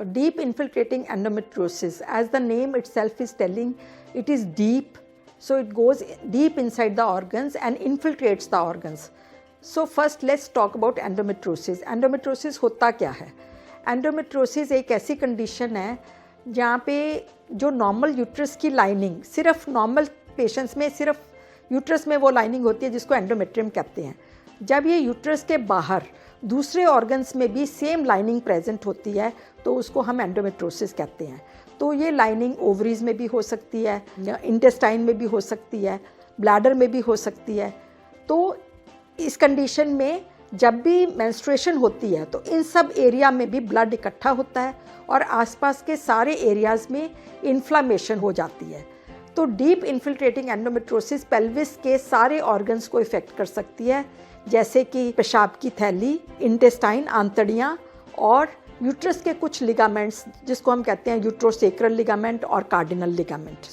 Deep infiltrating endometriosis, as the name itself is telling, it is deep, so it goes deep inside the organs and infiltrates the organs. So first let's talk about endometriosis. Endometriosis होता क्या है? Endometriosis एक ऐसी condition है जहाँ पे जो normal uterus की लाइनिंग, सिर्फ नॉर्मल पेशेंट्स में सिर्फ यूट्रस में वो लाइनिंग होती है जिसको एंडोमेट्रियम कहते हैं। जब ये यूट्रस के बाहर दूसरे ऑर्गन्स में भी सेम लाइनिंग प्रेजेंट होती है तो उसको हम एंडोमेट्रोसिस कहते हैं। तो ये लाइनिंग ओवरीज में भी हो सकती है, इंटेस्टाइन में भी हो सकती है, ब्लैडर में भी हो सकती है। तो इस कंडीशन में जब भी मेंस्ट्रुएशन होती है तो इन सब एरिया में भी ब्लड इकट्ठा होता है और आसपास के सारे एरियाज़ में इन्फ्लामेशन हो जाती है। तो डीप इन्फिल्ट्रेटिंग एंडोमेट्रोसिस पेल्विस के सारे ऑर्गन्स को इफ़ेक्ट कर सकती है, जैसे कि पेशाब की थैली, इंटेस्टाइन, आंतड़ियाँ और यूट्रस के कुछ लिगामेंट्स जिसको हम कहते हैं यूट्रोसेक्रल लिगामेंट और कार्डिनल लिगामेंट।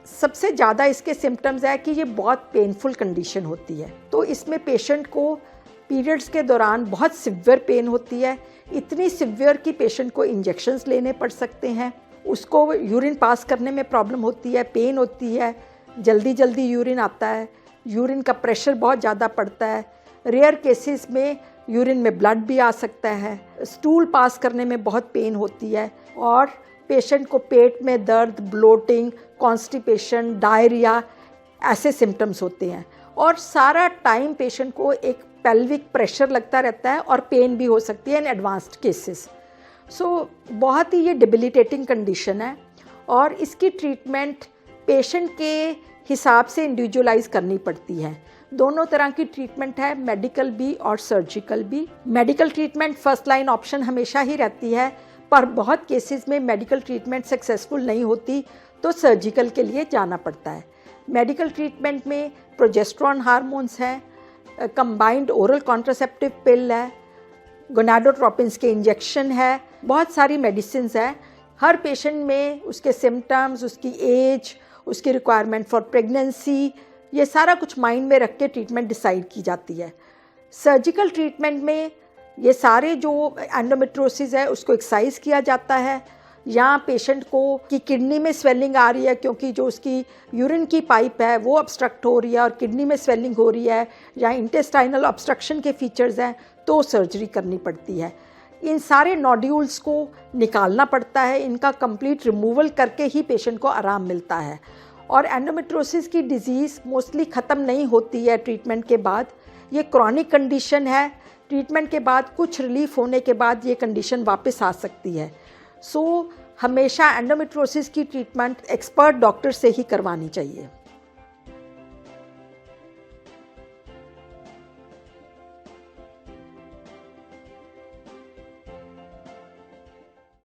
सबसे ज़्यादा इसके सिम्टम्स है कि ये बहुत पेनफुल कंडीशन होती है। तो इसमें पेशेंट को पीरियड्स के दौरान बहुत सिवियर पेन होती है, इतनी सिवियर कि पेशेंट को इंजेक्शंस लेने पड़ सकते हैं, उसको यूरिन पास करने में प्रॉब्लम होती है, पेन होती है, जल्दी जल्दी यूरिन आता है, यूरिन का प्रेशर बहुत ज़्यादा पड़ता है, रेयर केसेस में यूरिन में ब्लड भी आ सकता है, स्टूल पास करने में बहुत पेन होती है और पेशेंट को पेट में दर्द, ब्लोटिंग, कॉन्स्टिपेशन, डायरिया ऐसे सिम्टम्स होते हैं और सारा टाइम पेशेंट को एक पेल्विक प्रेशर लगता रहता है और पेन भी हो सकती है इन एडवांस्ड केसेस। बहुत ही ये डिबिलिटेटिंग कंडीशन है और इसकी ट्रीटमेंट पेशेंट के हिसाब से इंडिविजुअलाइज करनी पड़ती है। दोनों तरह की ट्रीटमेंट है, मेडिकल भी और सर्जिकल भी। Medical treatment first line option हमेशा ही रहती है, पर बहुत केसेस में मेडिकल ट्रीटमेंट सक्सेसफुल नहीं होती तो सर्जिकल के लिए जाना पड़ता है। मेडिकल ट्रीटमेंट में प्रोजेस्टेरॉन हार्मोन्स हैं, कंबाइंड ओरल कॉन्ट्रासेप्टिव पिल है, गोनाडोट्रोपिन्स के इंजेक्शन है, बहुत सारी मेडिसिन्स हैं। हर पेशेंट में उसके सिम्टम्स, उसकी एज, उसकी रिक्वायरमेंट फॉर प्रेगनेंसी, ये सारा कुछ माइंड में रख के ट्रीटमेंट डिसाइड की जाती है। सर्जिकल ट्रीटमेंट में ये सारे जो एंडोमेट्रोसिस है उसको एक्साइज किया जाता है। यहाँ पेशेंट को कि किडनी में स्वेलिंग आ रही है क्योंकि जो उसकी यूरिन की पाइप है वो ऑब्स्ट्रक्ट हो रही है और किडनी में स्वेलिंग हो रही है, या इंटेस्टाइनल ऑब्स्ट्रक्शन के फीचर्स हैं तो सर्जरी करनी पड़ती है। इन सारे नोड्यूल्स को निकालना पड़ता है, इनका कंप्लीट रिमूवल करके ही पेशेंट को आराम मिलता है। और एंडोमेट्रोसिस की डिज़ीज़ मोस्टली ख़त्म नहीं होती है ट्रीटमेंट के बाद, ये क्रॉनिक कंडीशन है। ट्रीटमेंट के बाद कुछ रिलीफ होने के बाद ये कंडीशन वापस आ सकती है। हमेशा एंडोमेट्रोसिस की ट्रीटमेंट एक्सपर्ट डॉक्टर से ही करवानी चाहिए।